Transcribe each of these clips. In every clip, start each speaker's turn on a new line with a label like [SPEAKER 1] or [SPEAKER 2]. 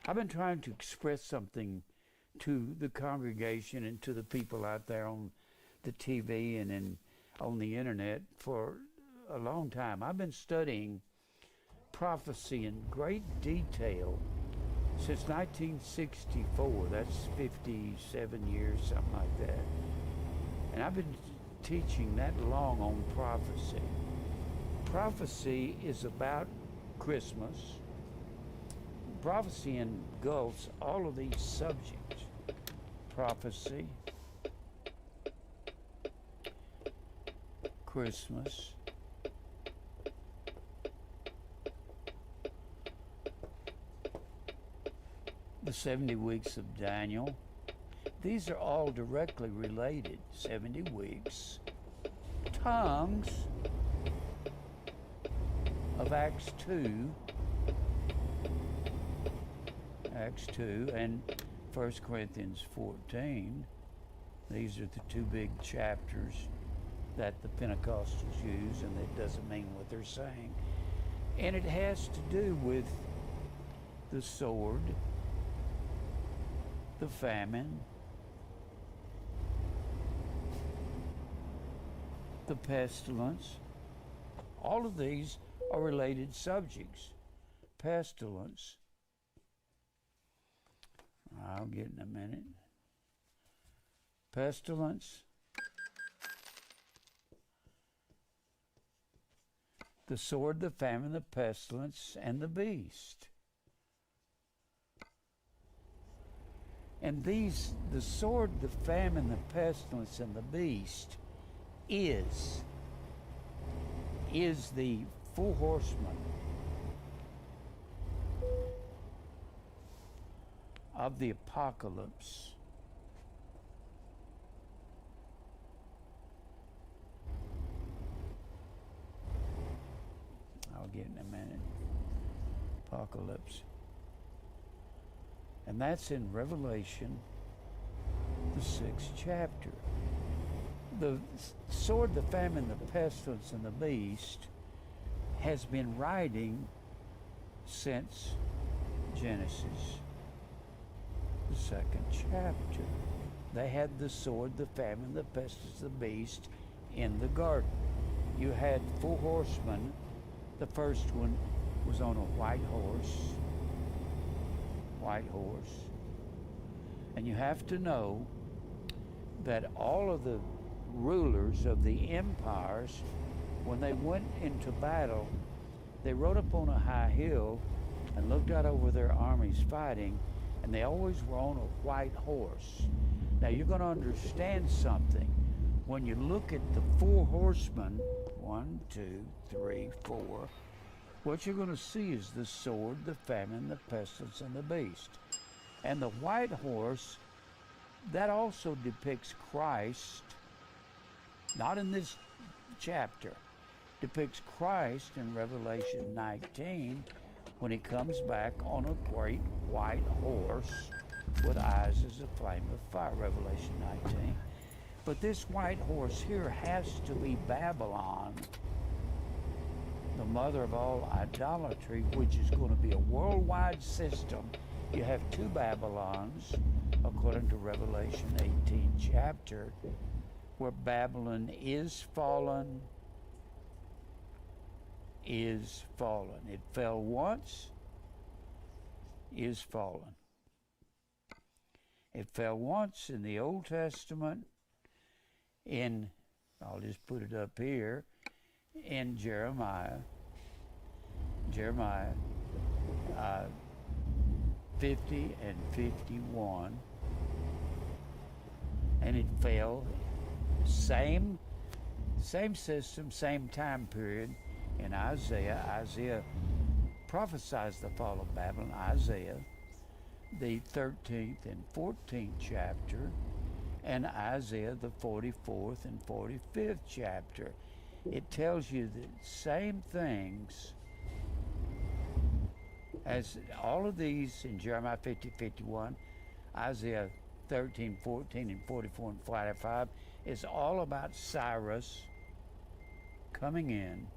[SPEAKER 1] I've been trying to express something to the congregation and to the people out there on the TV and on the internet for a long time. I've been studying prophecy in great detail since 1964. That's 57 years, something like that. And I've been teaching that long on prophecy. Prophecy is about Christmas. Prophecy engulfs all of these subjects. Prophecy, Christmas, the 70 weeks of Daniel. These are all directly related. 70 weeks. Tongues of Acts 2, and 1 Corinthians 14. These are the two big chapters that the Pentecostals use, and it doesn't mean what they're saying. And it has to do with the sword, the famine, the pestilence. All of these are related subjects. Pestilence. I'll get in a minute. Pestilence. The sword, the famine, the pestilence, and the beast. And these, the sword, the famine, the pestilence, and the beast is the four horsemen of the apocalypse. I'll get in a minute. Apocalypse. And that's in Revelation, the 6th chapter. The sword, the famine, the pestilence, and the beast has been riding since Genesis, the 2nd chapter. They had the sword, the famine, the pestilence, the beast in the garden. You had four horsemen. The first one was on a white horse. And you have to know that all of the rulers of the empires, when they went into battle, they rode up on a high hill and looked out over their armies fighting, and they always were on a white horse. Now you're going to understand something. When you look at the four horsemen, 1, 2, 3, 4, what you're going to see is the sword, the famine, the pestilence, and the beast. And the white horse, that also depicts Christ, not in this chapter, depicts Christ in Revelation 19 when he comes back on a great white horse with eyes as a flame of fire, Revelation 19. But this white horse here has to be Babylon, the mother of all idolatry, which is going to be a worldwide system. You have two Babylons, according to Revelation 18 chapter, where Babylon is fallen. It fell once, is fallen. It fell once in the Old Testament, I'll just put it up here, in Jeremiah 50 and 51, and it fell, same system, same time period. In Isaiah prophesies the fall of Babylon. Isaiah, the 13th and 14th chapter, and Isaiah, the 44th and 45th chapter. It tells you the same things as all of these in Jeremiah 50, 51, Isaiah 13, 14, and 44 and 45 is all about Cyrus coming in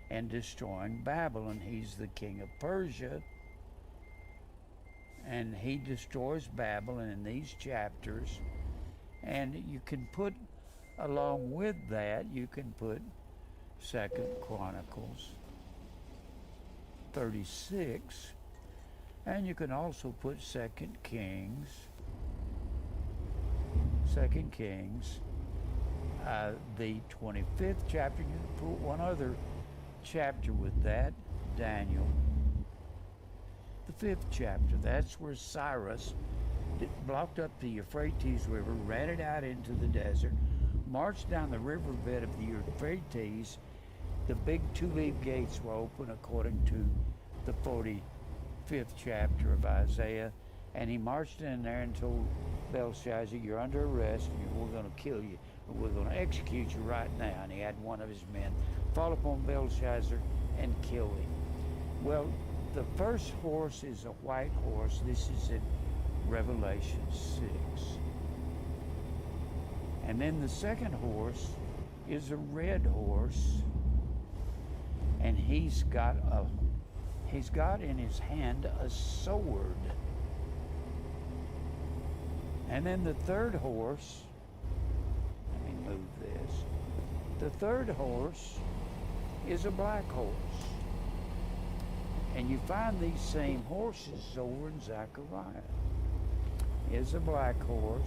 [SPEAKER 1] and destroying Babylon. He's the king of Persia, and he destroys Babylon in these chapters. And you can put, along with that, you can put 2nd Chronicles 36, and you can also put 2nd Kings, the 25th chapter. You can put one other chapter with that, Daniel, the 5th chapter. That's where Cyrus blocked up the Euphrates River, ran it out into the desert, marched down the riverbed of the Euphrates. The big two-leaf gates were open according to the 45th chapter of Isaiah, and he marched in there and told Belshazzar, "You're under arrest, and we're going to kill you. We're going to execute you right now." And he had one of his men fall upon Belshazzar and kill him. Well, the first horse is a white horse. This is in Revelation 6. And then the second horse is a red horse, and he's got in his hand a sword. And then the third horse, let me move this. The third horse is a black horse. And you find these same horses over in Zechariah. Is a black horse.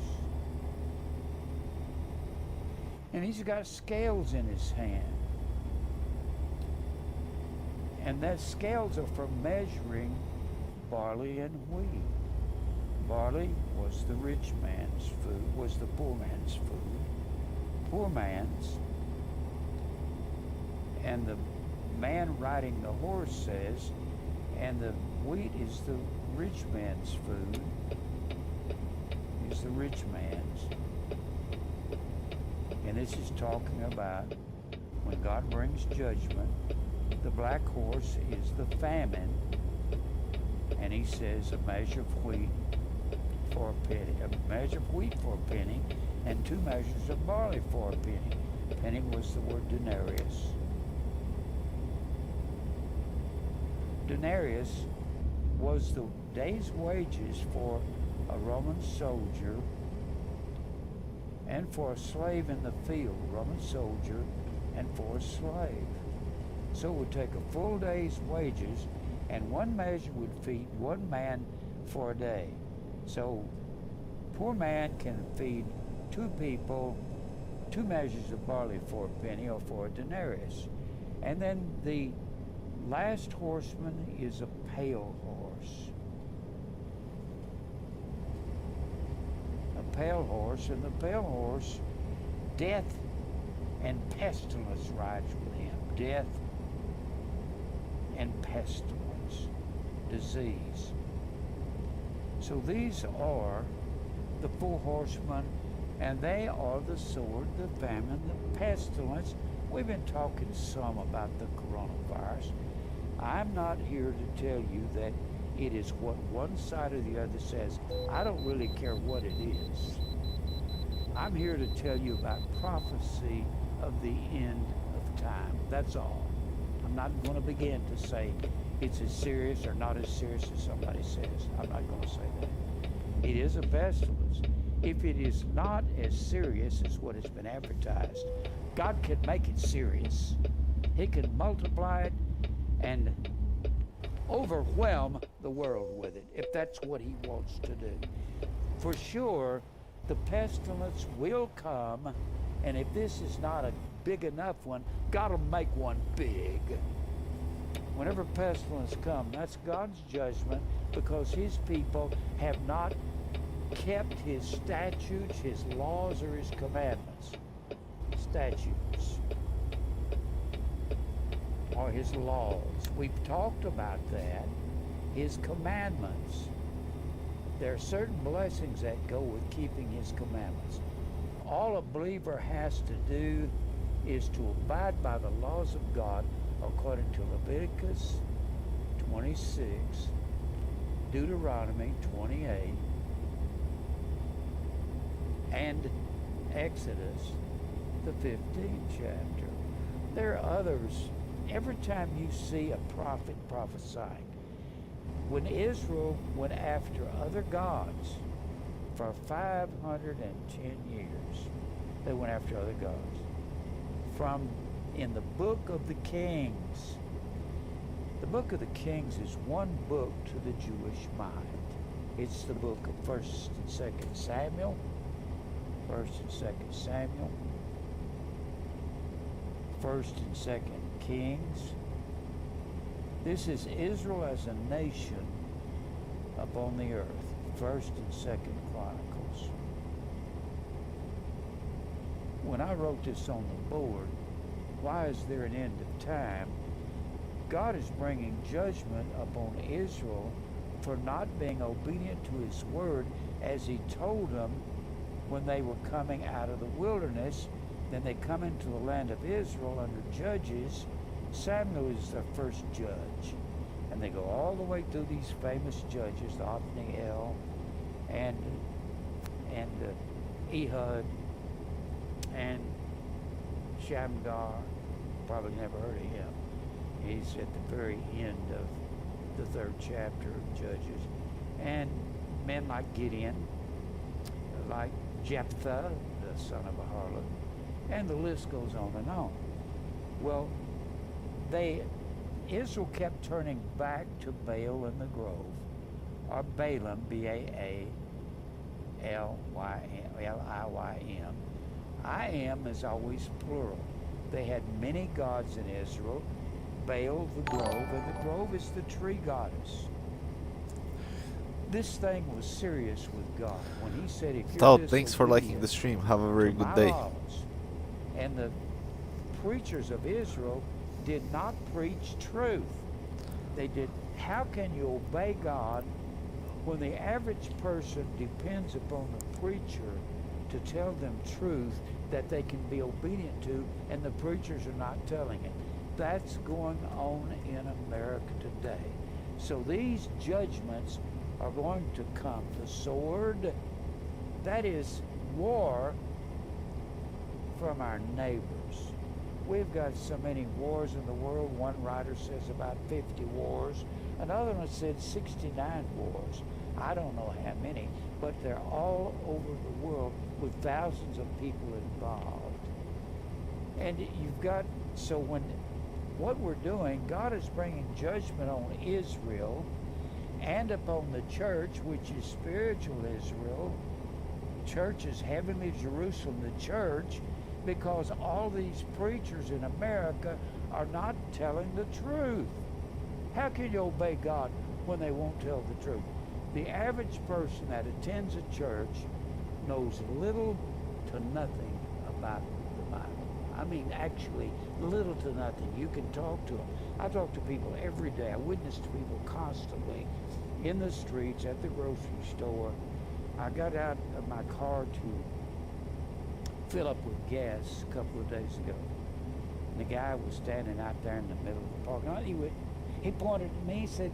[SPEAKER 1] And he's got scales in his hand. And that scales are for measuring barley and wheat. Barley was the rich man's food, was the poor man's food. Poor man's. And the man riding the horse says, and the wheat is the rich man's food. Is the rich man's. And this is talking about when God brings judgment. The black horse is the famine. And he says a measure of wheat for a penny, a measure of wheat for a penny, and 2 measures of barley for a penny. Penny was the word denarius. Denarius was the day's wages for a Roman soldier and for a slave in the field, Roman soldier, and for a slave. So it would take a full day's wages, and one measure would feed one man for a day. So poor man can feed 2 people, 2 measures of barley for a penny or for a denarius. And then the last horseman is a pale horse. A pale horse, and the pale horse, death and pestilence rides with him. Death and pestilence, disease. So these are the 4 horsemen, and they are the sword, the famine, the pestilence. We've been talking some about the coronavirus. I'm not here to tell you that it is what one side or the other says. I don't really care what it is. I'm here to tell you about prophecy of the end of time. That's all. I'm not going to begin to say it's as serious or not as serious as somebody says. I'm not going to say that. It is a pestilence. If it is not as serious as what has been advertised, God can make it serious. He can multiply it and overwhelm the world with it, if that's what he wants to do. For sure, the pestilence will come, and if this is not a big enough one, God will make one big. Whenever pestilence comes, that's God's judgment, because his people have not kept his statutes, his laws, or his commandments. Statutes or his laws. We've talked about that. His commandments. There are certain blessings that go with keeping his commandments. All a believer has to do is to abide by the laws of God according to Leviticus 26, Deuteronomy 28, and Exodus, the 15th chapter. There are others. Every time you see a prophet prophesying, When Israel went after other gods for 510 years, they went after other gods. From in the book of the Kings, the book of the Kings is one book to the Jewish mind. It's the book of 1st and 2nd Samuel, 1st and 2nd Samuel, 1st and 2nd Kings. This is Israel as a nation upon the earth, 1st and 2nd Chronicles. When I wrote this on the board, why is there an end of time? God is bringing judgment upon Israel for not being obedient to his word as he told them when they were coming out of the wilderness. Then they come into the land of Israel under judges. Samuel is their first judge. And they go all the way through these famous judges, Othniel and Ehud and Shamgar. Probably never heard of him. He's at the very end of the 3rd chapter of Judges. And men like Gideon, like Jephthah, the son of a harlot, and the list goes on and on. Well, Israel kept turning back to Baal in the grove, or Balaam, B-A-A-L-Y-M, L-I-Y-M. I am is always plural. They had many gods in Israel. Baal, the grove, and the grove is the tree goddess. This thing was serious with God when he said, if you're
[SPEAKER 2] thanks for liking the stream. Have a very good day.
[SPEAKER 1] And the preachers of Israel did not preach truth. They did. How can you obey God when the average person depends upon the preacher to tell them truth that they can be obedient to, and the preachers are not telling it? That's going on in America today. So these judgments are going to come. The sword, that is war from our neighbors. We've got so many wars in the world. One writer says about 50 wars. Another one said 69 wars. I don't know how many, but they're all over the world with thousands of people involved. And you've got, so when what we're doing, God is bringing judgment on Israel and upon the church, which is spiritual Israel. Church is heavenly Jerusalem, the church, because all these preachers in America are not telling the truth. How can you obey God when they won't tell the truth? The average person that attends a church knows little to nothing about the Bible. I mean, actually, little to nothing. You can talk to them. I talk to people every day. I witness to people constantly in the streets, at the grocery store. I got out of my car to fill up with gas a couple of days ago. And the guy was standing out there in the middle of the parking lot. He pointed at me, he said,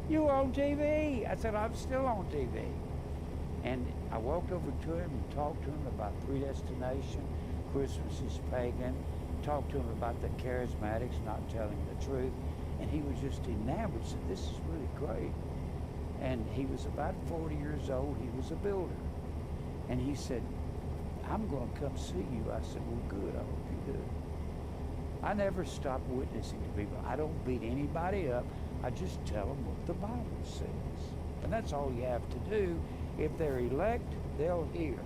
[SPEAKER 1] "You were on TV." I said, "I'm still on TV." And I walked over to him and talked to him about predestination. Christmas is pagan. Talked to him about the charismatics not telling the truth. And he was just enamored. Said, "This is really great." And he was about 40 years old. He was a builder. And he said, "I'm going to come see you." I said, "Well, good. I hope you do." I never stop witnessing to people. I don't beat anybody up. I just tell them what the Bible says. And that's all you have to do. If they're elect, they'll hear.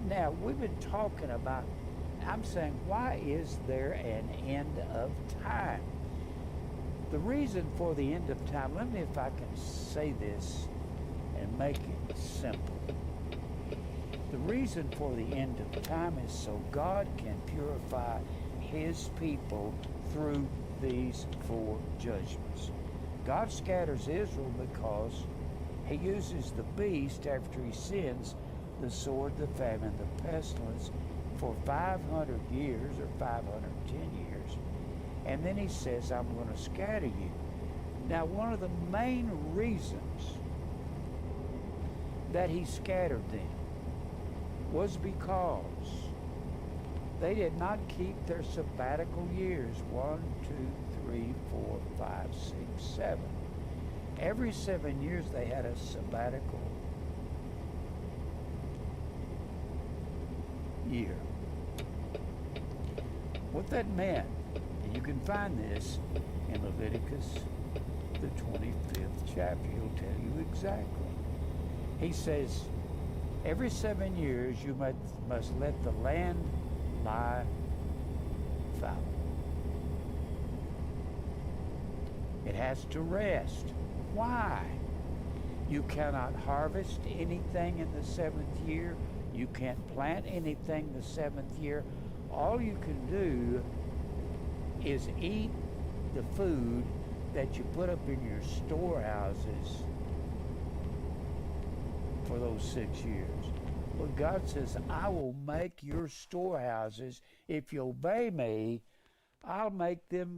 [SPEAKER 1] Now, we've been talking about, I'm saying, why is there an end of time? The reason for the end of time, let me, if I can say this and make it simple. The reason for the end of time is so God can purify his people through these 4 judgments. God scatters Israel because he uses the beast after he sends the sword, the famine, the pestilence for 500 years or 510 years. And then he says, "I'm going to scatter you." Now, one of the main reasons that he scattered them was because they did not keep their sabbatical years, 1, 2, 3, 4, 5, 6, 7. every 7 years they had a sabbatical year. What that meant, and you can find this in Leviticus, the 25th chapter. He'll tell you exactly. He says, every 7 years you must let the land lie fallow. It has to rest. Why? You cannot harvest anything in the 7th year. You can't plant anything the 7th year. All you can do is eat the food that you put up in your storehouses for those 6 years. Well, God says, I will make your storehouses, if you obey me, I'll make them